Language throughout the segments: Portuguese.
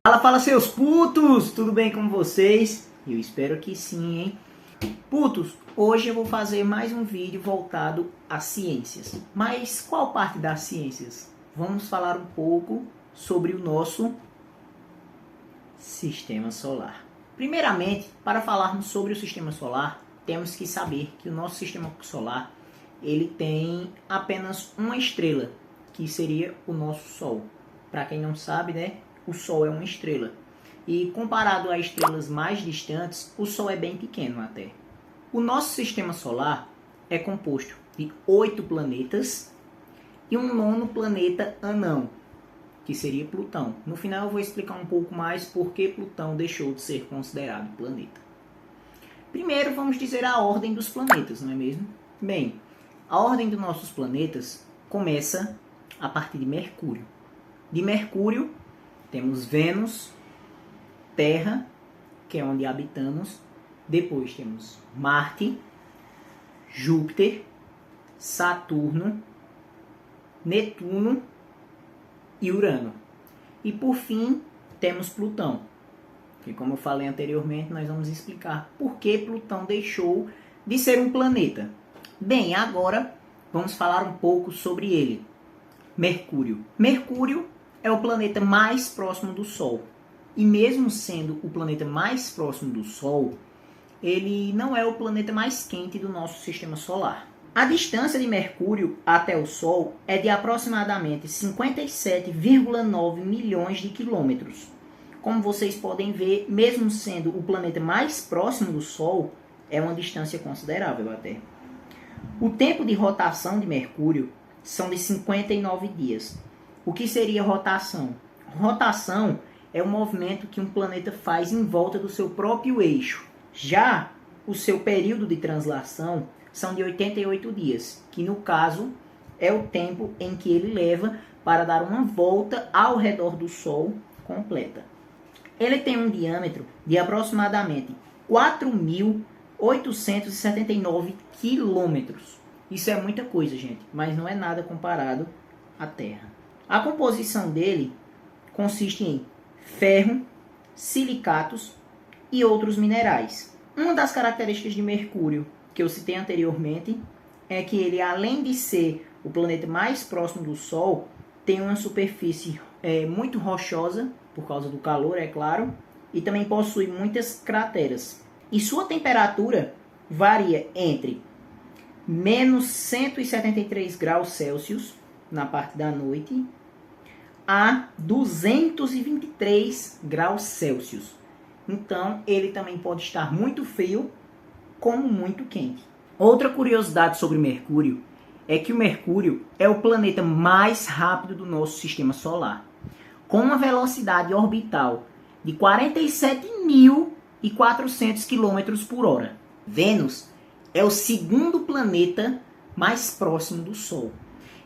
Fala seus putos! Tudo bem com vocês? Eu espero que sim, hein? Putos, hoje eu vou fazer mais um vídeo voltado às ciências. Mas qual parte das ciências? Vamos falar um pouco sobre o nosso Sistema Solar. Primeiramente, para falarmos sobre o Sistema Solar, temos que saber que o nosso Sistema Solar ele tem apenas uma estrela, que seria o nosso Sol. Para quem não sabe, né? O Sol é uma estrela. E comparado a estrelas mais distantes, o Sol é bem pequeno até. O nosso Sistema Solar é composto de 8 planetas e um nono planeta anão, que seria Plutão. No final eu vou explicar um pouco mais por que Plutão deixou de ser considerado planeta. Primeiro vamos dizer a ordem dos planetas, não é mesmo? Bem, a ordem dos nossos planetas começa a partir de Mercúrio. De Mercúrio temos Vênus, Terra, que é onde habitamos. Depois temos Marte, Júpiter, Saturno, Netuno e Urano. E por fim temos Plutão, que como eu falei anteriormente, nós vamos explicar por que Plutão deixou de ser um planeta. Bem, agora vamos falar um pouco sobre ele. Mercúrio. Mercúrio é o planeta mais próximo do Sol. E mesmo sendo o planeta mais próximo do Sol, ele não é o planeta mais quente do nosso Sistema Solar. A distância de Mercúrio até o Sol é de aproximadamente 57,9 milhões de quilômetros. Como vocês podem ver, mesmo sendo o planeta mais próximo do Sol, é uma distância considerável até. O tempo de rotação de Mercúrio são de 59 dias. O que seria rotação? Rotação é o movimento que um planeta faz em volta do seu próprio eixo. Já o seu período de translação são de 88 dias, que no caso é o tempo em que ele leva para dar uma volta ao redor do Sol completa. Ele tem um diâmetro de aproximadamente 4.879 quilômetros. Isso é muita coisa, gente, mas não é nada comparado à Terra. A composição dele consiste em ferro, silicatos e outros minerais. Uma das características de Mercúrio que eu citei anteriormente é que ele, além de ser o planeta mais próximo do Sol, tem uma superfície muito rochosa, por causa do calor, é claro, e também possui muitas crateras. E sua temperatura varia entre menos 173 graus Celsius na parte da noite a 223 graus Celsius. Então, ele também pode estar muito frio como muito quente. Outra curiosidade sobre Mercúrio é que o Mercúrio é o planeta mais rápido do nosso Sistema Solar, com uma velocidade orbital de 47.400 km por hora. Vênus é o segundo planeta mais próximo do Sol.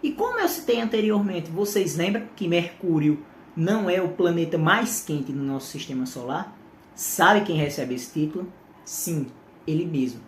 E como eu citei anteriormente, vocês lembram que Mercúrio não é o planeta mais quente do nosso Sistema Solar? Sabe quem recebe esse título? Sim, ele mesmo,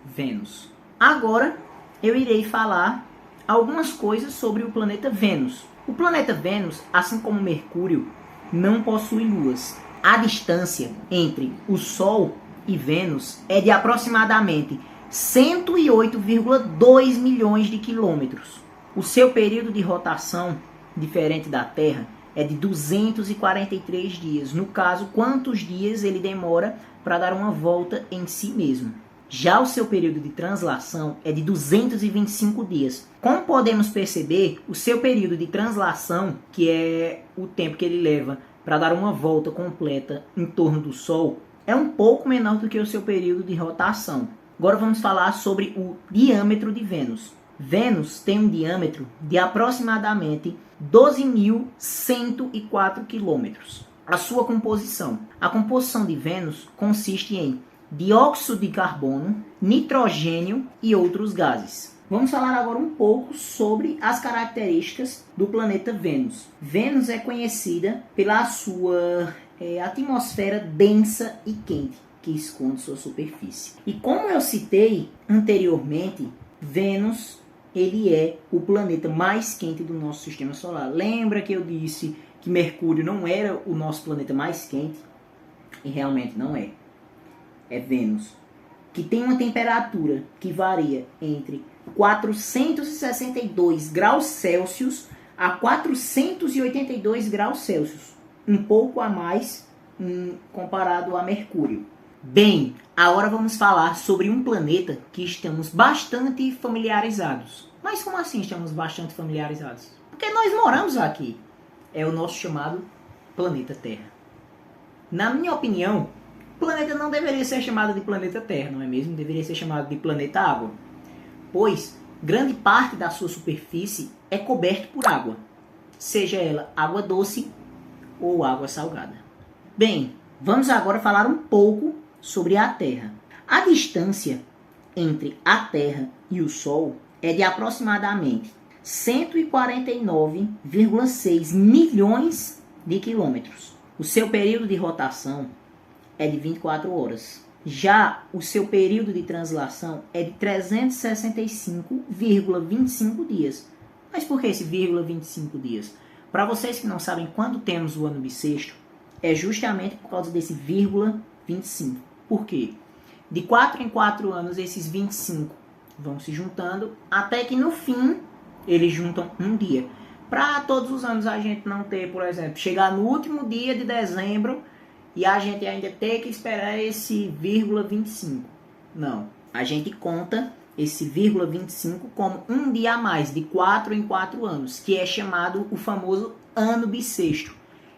Vênus. Agora eu irei falar algumas coisas sobre o planeta Vênus. O planeta Vênus, assim como Mercúrio, não possui luas. A distância entre o Sol e Vênus é de aproximadamente 108,2 milhões de quilômetros. O seu período de rotação, diferente da Terra, é de 243 dias. No caso, quantos dias ele demora para dar uma volta em si mesmo. Já o seu período de translação é de 225 dias. Como podemos perceber, o seu período de translação, que é o tempo que ele leva para dar uma volta completa em torno do Sol, é um pouco menor do que o seu período de rotação. Agora vamos falar sobre o diâmetro de Vênus. Vênus tem um diâmetro de aproximadamente 12.104 quilômetros. A sua composição. A composição de Vênus consiste em dióxido de carbono, nitrogênio e outros gases. Vamos falar agora um pouco sobre as características do planeta Vênus. Vênus é conhecida pela sua atmosfera densa e quente, que esconde sua superfície. E como eu citei anteriormente, Vênus ele é o planeta mais quente do nosso sistema solar. Lembra que eu disse que Mercúrio não era o nosso planeta mais quente? E realmente não é. É Vênus, que tem uma temperatura que varia entre 462 graus Celsius a 482 graus Celsius. Um pouco a mais comparado a Mercúrio. Bem, agora vamos falar sobre um planeta que estamos bastante familiarizados. Mas como assim estamos bastante familiarizados? Porque nós moramos aqui. É o nosso chamado planeta Terra. Na minha opinião, o planeta não deveria ser chamado de planeta Terra, não é mesmo? Deveria ser chamado de planeta Água. Pois grande parte da sua superfície é coberta por água. Seja ela água doce ou água salgada. Bem, vamos agora falar um pouco sobre a Terra. A distância entre a Terra e o Sol é de aproximadamente 149,6 milhões de quilômetros. O seu período de rotação é de 24 horas. Já o seu período de translação é de 365,25 dias. Mas por que esse 25 dias? Para vocês que não sabem quando temos o ano bissexto, é justamente por causa desse 25. Por quê? De 4 em 4 anos, esses 25 vão se juntando, até que no fim, eles juntam um dia. Para todos os anos a gente não ter, por exemplo, chegar no último dia de dezembro e a gente ainda ter que esperar esse 25. Não. A gente conta esse 25 como um dia a mais, de 4 em 4 anos, que é chamado o famoso ano bissexto,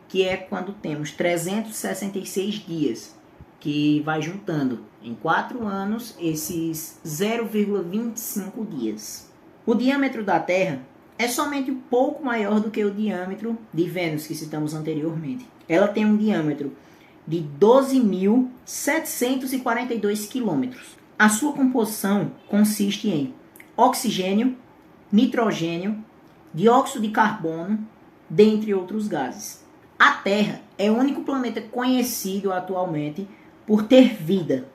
que é quando temos 366 dias. Que vai juntando em 4 anos esses 0,25 dias. O diâmetro da Terra é somente um pouco maior do que o diâmetro de Vênus, que citamos anteriormente. Ela tem um diâmetro de 12.742 km. A sua composição consiste em oxigênio, nitrogênio, dióxido de carbono, dentre outros gases. A Terra é o único planeta conhecido atualmente por ter vida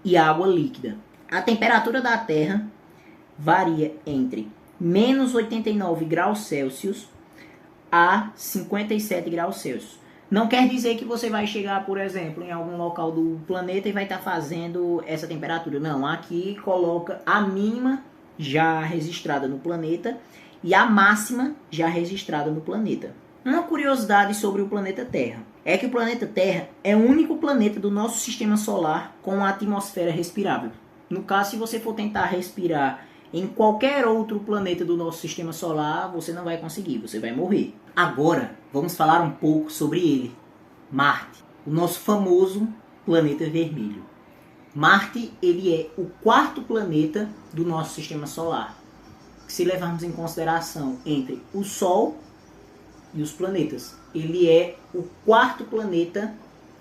e água líquida. A temperatura da Terra varia entre menos 89 graus Celsius a 57 graus Celsius. Não quer dizer que você vai chegar, por exemplo, em algum local do planeta e vai estar fazendo essa temperatura. Não, aqui coloca a mínima já registrada no planeta e a máxima já registrada no planeta. Uma curiosidade sobre o planeta Terra é que o planeta Terra é o único planeta do nosso sistema solar com a atmosfera respirável. No caso, se você for tentar respirar em qualquer outro planeta do nosso sistema solar, você não vai conseguir, você vai morrer. Agora, vamos falar um pouco sobre ele, Marte, o nosso famoso planeta vermelho. Marte, ele é o quarto planeta do nosso sistema solar, se levarmos em consideração entre o Sol e os planetas. Ele é o quarto planeta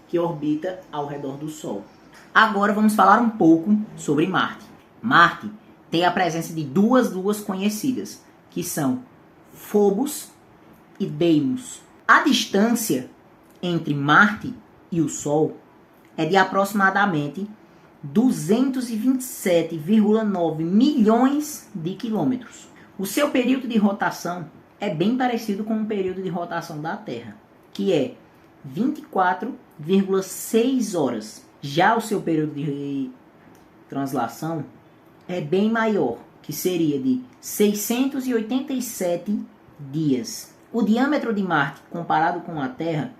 que orbita ao redor do Sol. Agora vamos falar um pouco sobre Marte. Marte tem a presença de duas luas conhecidas, que são Phobos e Deimos. A distância entre Marte e o Sol é de aproximadamente 227,9 milhões de quilômetros. O seu período de rotação é bem parecido com o período de rotação da Terra, que é 24,6 horas. Já o seu período de translação é bem maior, que seria de 687 dias. O diâmetro de Marte, comparado com a Terra,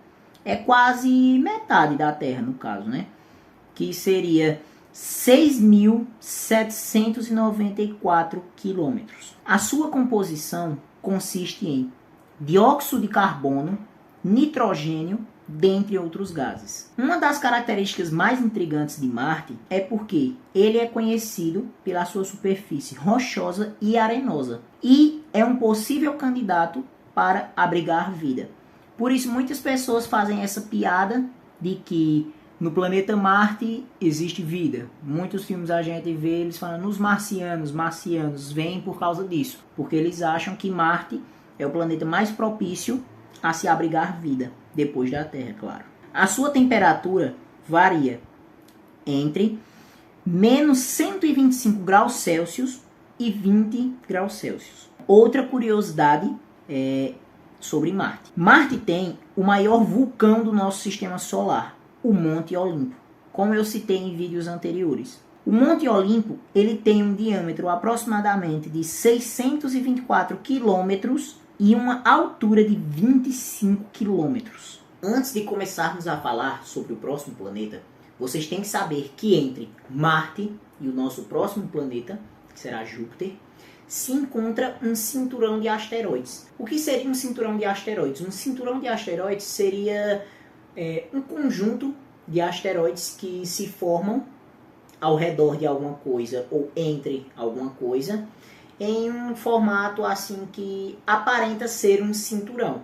é quase metade da Terra, no caso, né? Que seria 6.794 quilômetros. A sua composição consiste em dióxido de carbono, nitrogênio, dentre outros gases. Uma das características mais intrigantes de Marte é porque ele é conhecido pela sua superfície rochosa e arenosa e é um possível candidato para abrigar vida. Por isso muitas pessoas fazem essa piada de que no planeta Marte existe vida. Muitos filmes a gente vê eles falando os marcianos vêm por causa disso, porque eles acham que Marte é o planeta mais propício a se abrigar vida, depois da Terra, claro. A sua temperatura varia entre menos 125 graus Celsius 120 graus Celsius. Outra curiosidade sobre Marte. Marte tem o maior vulcão do nosso sistema solar, o Monte Olimpo, como eu citei em vídeos anteriores. O Monte Olimpo ele tem um diâmetro aproximadamente de 624 quilômetros e uma altura de 25 quilômetros. Antes de começarmos a falar sobre o próximo planeta, vocês têm que saber que entre Marte e o nosso próximo planeta, que será Júpiter, se encontra um cinturão de asteroides. O que seria um cinturão de asteroides? Um cinturão de asteroides seria um conjunto de asteroides que se formam ao redor de alguma coisa ou entre alguma coisa em um formato assim que aparenta ser um cinturão.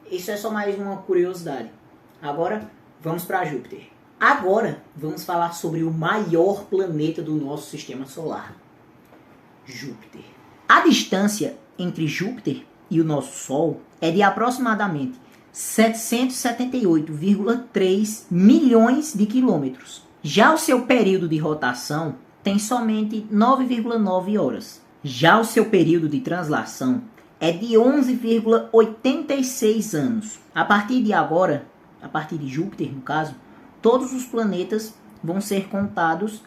Isso é só mais uma curiosidade. Agora vamos para Júpiter. Agora vamos falar sobre o maior planeta do nosso sistema solar, Júpiter. A distância entre Júpiter e o nosso Sol é de aproximadamente 778,3 milhões de quilômetros. Já o seu período de rotação tem somente 9,9 horas. Já o seu período de translação é de 11,86 anos. A partir de agora, a partir de Júpiter, no caso, todos os planetas vão ser contados,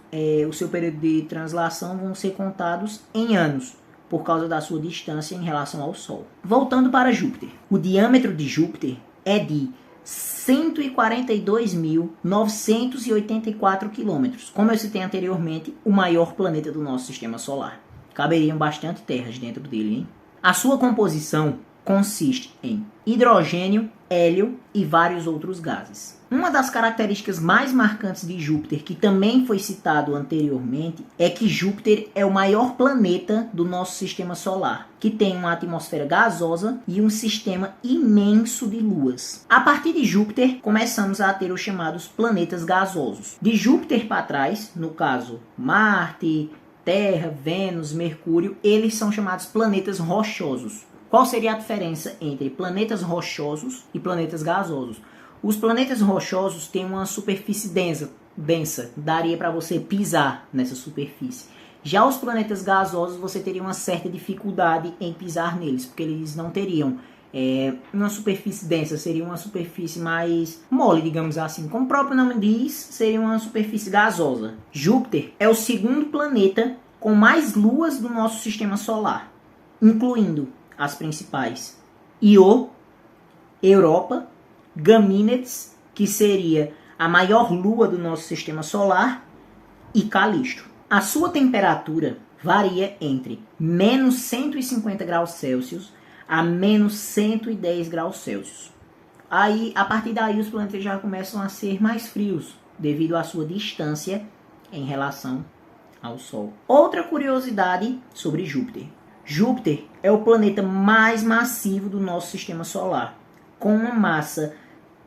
o seu período de translação vão ser contados em anos, por causa da sua distância em relação ao Sol. Voltando para Júpiter. O diâmetro de Júpiter é de 142.984 quilômetros. Como eu citei anteriormente, o maior planeta do nosso sistema solar. Caberiam bastante terras dentro dele, hein? A sua composição consiste em hidrogênio, hélio e vários outros gases. Uma das características mais marcantes de Júpiter, que também foi citado anteriormente, é que Júpiter é o maior planeta do nosso sistema solar, que tem uma atmosfera gasosa e um sistema imenso de luas. A partir de Júpiter, começamos a ter os chamados planetas gasosos. De Júpiter para trás, no caso Marte, Terra, Vênus, Mercúrio, eles são chamados planetas rochosos. Qual seria a diferença entre planetas rochosos e planetas gasosos? Os planetas rochosos têm uma superfície densa, daria para você pisar nessa superfície. Já os planetas gasosos, você teria uma certa dificuldade em pisar neles, porque eles não teriam uma superfície densa, seria uma superfície mais mole, digamos assim. Como o próprio nome diz, seria uma superfície gasosa. Júpiter é o segundo planeta com mais luas do nosso sistema solar, incluindo as principais Io, Europa, Ganímedes, que seria a maior lua do nosso sistema solar, e Calisto. A sua temperatura varia entre menos 150 graus Celsius a menos 110 graus Celsius. Aí, a partir daí, os planetas já começam a ser mais frios, devido à sua distância em relação ao Sol. Outra curiosidade sobre Júpiter. Júpiter é o planeta mais massivo do nosso sistema solar, com uma massa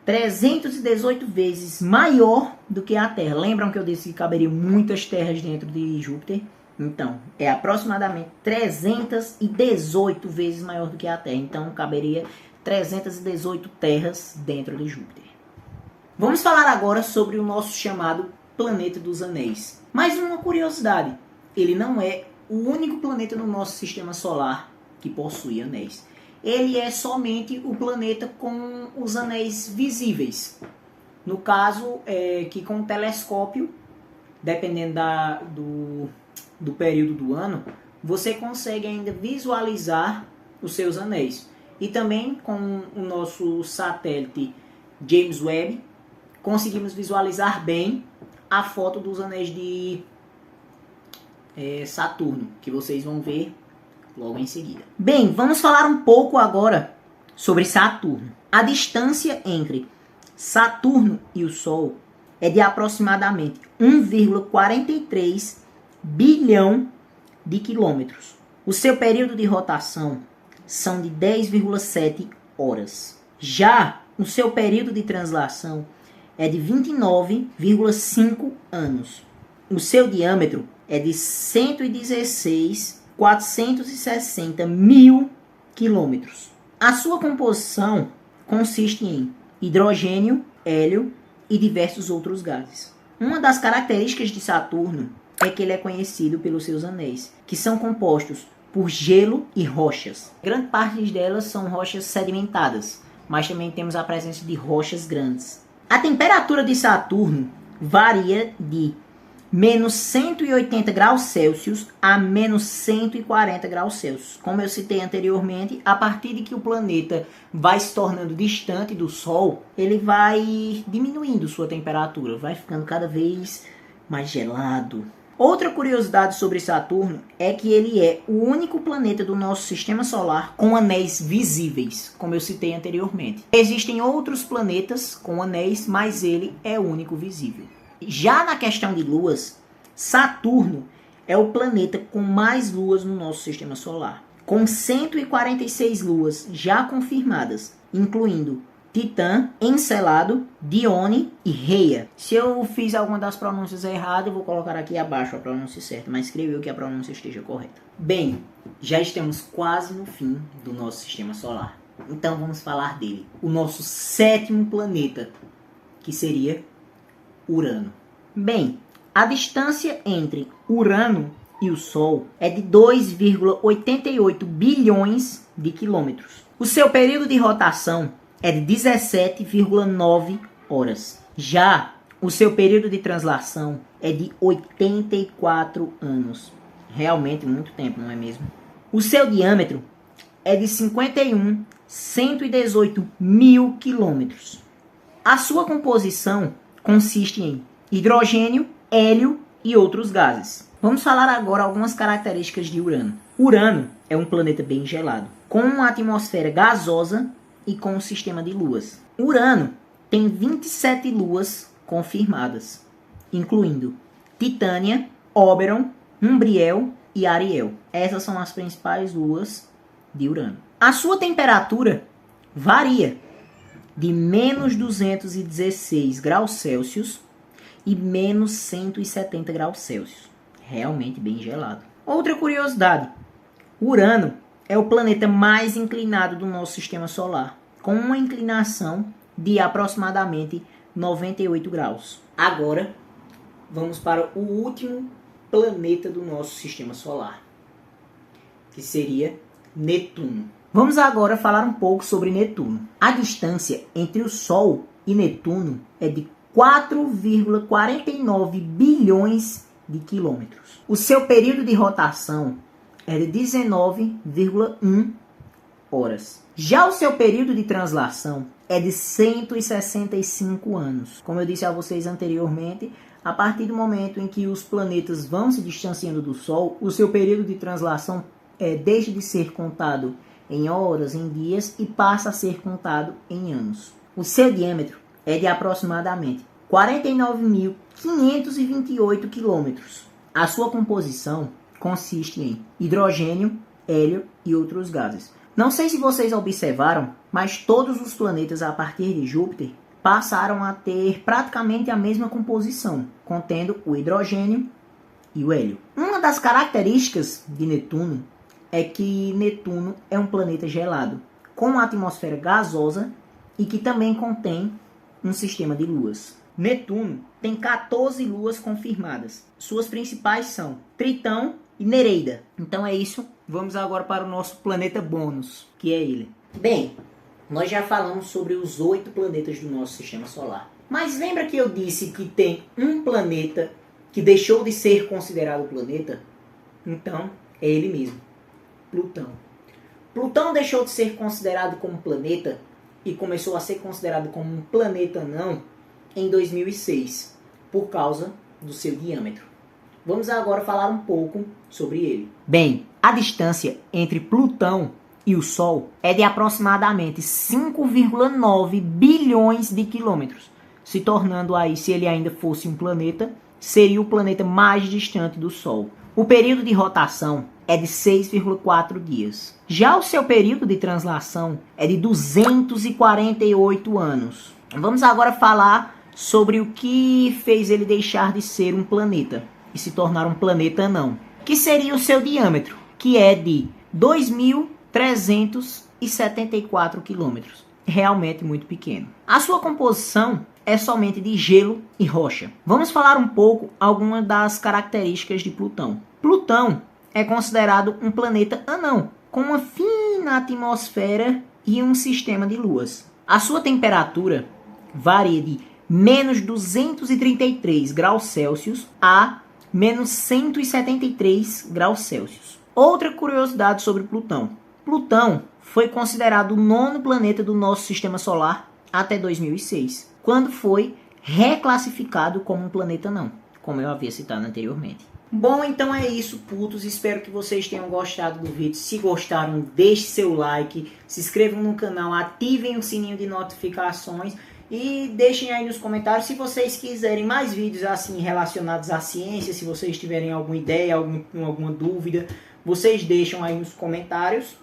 318 vezes maior do que a Terra. Lembram que eu disse que caberia muitas terras dentro de Júpiter? Então, é aproximadamente 318 vezes maior do que a Terra. Então, caberia 318 terras dentro de Júpiter. Vamos falar agora sobre o nosso chamado Planeta dos Anéis. Mais uma curiosidade, ele não é o único planeta no nosso sistema solar que possui anéis. Ele é somente o planeta com os anéis visíveis. No caso, que com o telescópio, dependendo do período do ano, você consegue ainda visualizar os seus anéis. E também com o nosso satélite James Webb, conseguimos visualizar bem a foto dos anéis de Saturno, que vocês vão ver logo em seguida. Bem, vamos falar um pouco agora sobre Saturno. A distância entre Saturno e o Sol é de aproximadamente 1,43 bilhão de quilômetros. O seu período de rotação são de 10,7 horas. Já o seu período de translação é de 29,5 anos. O seu diâmetro é de 116.460 mil quilômetros. A sua composição consiste em hidrogênio, hélio e diversos outros gases. Uma das características de Saturno é que ele é conhecido pelos seus anéis, que são compostos por gelo e rochas. Grande parte delas são rochas sedimentadas, mas também temos a presença de rochas grandes. A temperatura de Saturno varia de menos 180 graus Celsius a menos 140 graus Celsius. Como eu citei anteriormente, a partir de que o planeta vai se tornando distante do Sol, ele vai diminuindo sua temperatura, vai ficando cada vez mais gelado. Outra curiosidade sobre Saturno é que ele é o único planeta do nosso sistema solar com anéis visíveis, como eu citei anteriormente. Existem outros planetas com anéis, mas ele é o único visível. Já na questão de luas, Saturno é o planeta com mais luas no nosso sistema solar, com 146 luas já confirmadas, incluindo Titã, Encelado, Dione e Rhea. Se eu fiz alguma das pronúncias erradas, eu vou colocar aqui abaixo a pronúncia certa, mas escreveu que a pronúncia esteja correta. Bem, já estamos quase no fim do nosso sistema solar. Então vamos falar dele. O nosso sétimo planeta, que seria Urano. Bem, a distância entre Urano e o Sol é de 2,88 bilhões de quilômetros. O seu período de rotação é de 17,9 horas. Já o seu período de translação é de 84 anos. Realmente muito tempo, não é mesmo? O seu diâmetro é de 51.118 mil quilômetros. A sua composição consiste em hidrogênio, hélio e outros gases. Vamos falar agora algumas características de Urano. Urano é um planeta bem gelado, com uma atmosfera gasosa e com um sistema de luas. Urano tem 27 luas confirmadas, incluindo Titânia, Oberon, Umbriel e Ariel. Essas são as principais luas de Urano. A sua temperatura varia de menos 216 graus Celsius e menos 170 graus Celsius. Realmente bem gelado. Outra curiosidade: Urano é o planeta mais inclinado do nosso sistema solar, com uma inclinação de aproximadamente 98 graus. Agora, vamos para o último planeta do nosso sistema solar, que seria Netuno. Vamos agora falar um pouco sobre Netuno. A distância entre o Sol e Netuno é de 4,49 bilhões de quilômetros. O seu período de rotação é de 19,1 horas. Já o seu período de translação é de 165 anos. Como eu disse a vocês anteriormente, a partir do momento em que os planetas vão se distanciando do Sol, o seu período de translação deixa de ser contado em horas, em dias, e passa a ser contado em anos. O seu diâmetro é de aproximadamente 49.528 quilômetros. A sua composição consiste em hidrogênio, hélio e outros gases. Não sei se vocês observaram, mas todos os planetas a partir de Júpiter passaram a ter praticamente a mesma composição, contendo o hidrogênio e o hélio. Uma das características de Netuno é que Netuno é um planeta gelado, com uma atmosfera gasosa e que também contém um sistema de luas. Netuno tem 14 luas confirmadas. Suas principais são Tritão e Nereida. Então é isso. Vamos agora para o nosso planeta bônus, que é ele. Bem, nós já falamos sobre os 8 planetas do nosso sistema solar. Mas lembra que eu disse que tem um planeta que deixou de ser considerado planeta? Então, é ele mesmo, Plutão. Plutão deixou de ser considerado como planeta e começou a ser considerado como um planeta não em 2006, por causa do seu diâmetro. Vamos agora falar um pouco sobre ele. Bem, a distância entre Plutão e o Sol é de aproximadamente 5,9 bilhões de quilômetros, se tornando aí, se ele ainda fosse um planeta, seria o planeta mais distante do Sol. O período de rotação é de 6,4 dias. Já o seu período de translação é de 248 anos. Vamos agora falar sobre o que fez ele deixar de ser um planeta e se tornar um planeta não, que seria o seu diâmetro, que é de 2.374 quilômetros. realmente muito pequeno. A sua composição é somente de gelo e rocha. Vamos falar um pouco algumas das características de Plutão. Plutão é considerado um planeta anão, com uma fina atmosfera e um sistema de luas. A sua temperatura varia de menos 233 graus Celsius a menos 173 graus Celsius. Outra curiosidade sobre Plutão. Plutão foi considerado o nono planeta do nosso sistema solar até 2006, quando foi reclassificado como um planeta não, como eu havia citado anteriormente. Bom, então é isso, putos. Espero que vocês tenham gostado do vídeo. Se gostaram, deixe seu like, se inscrevam no canal, ativem o sininho de notificações e deixem aí nos comentários se vocês quiserem mais vídeos assim relacionados à ciência, se vocês tiverem alguma ideia, alguma dúvida, vocês deixam aí nos comentários.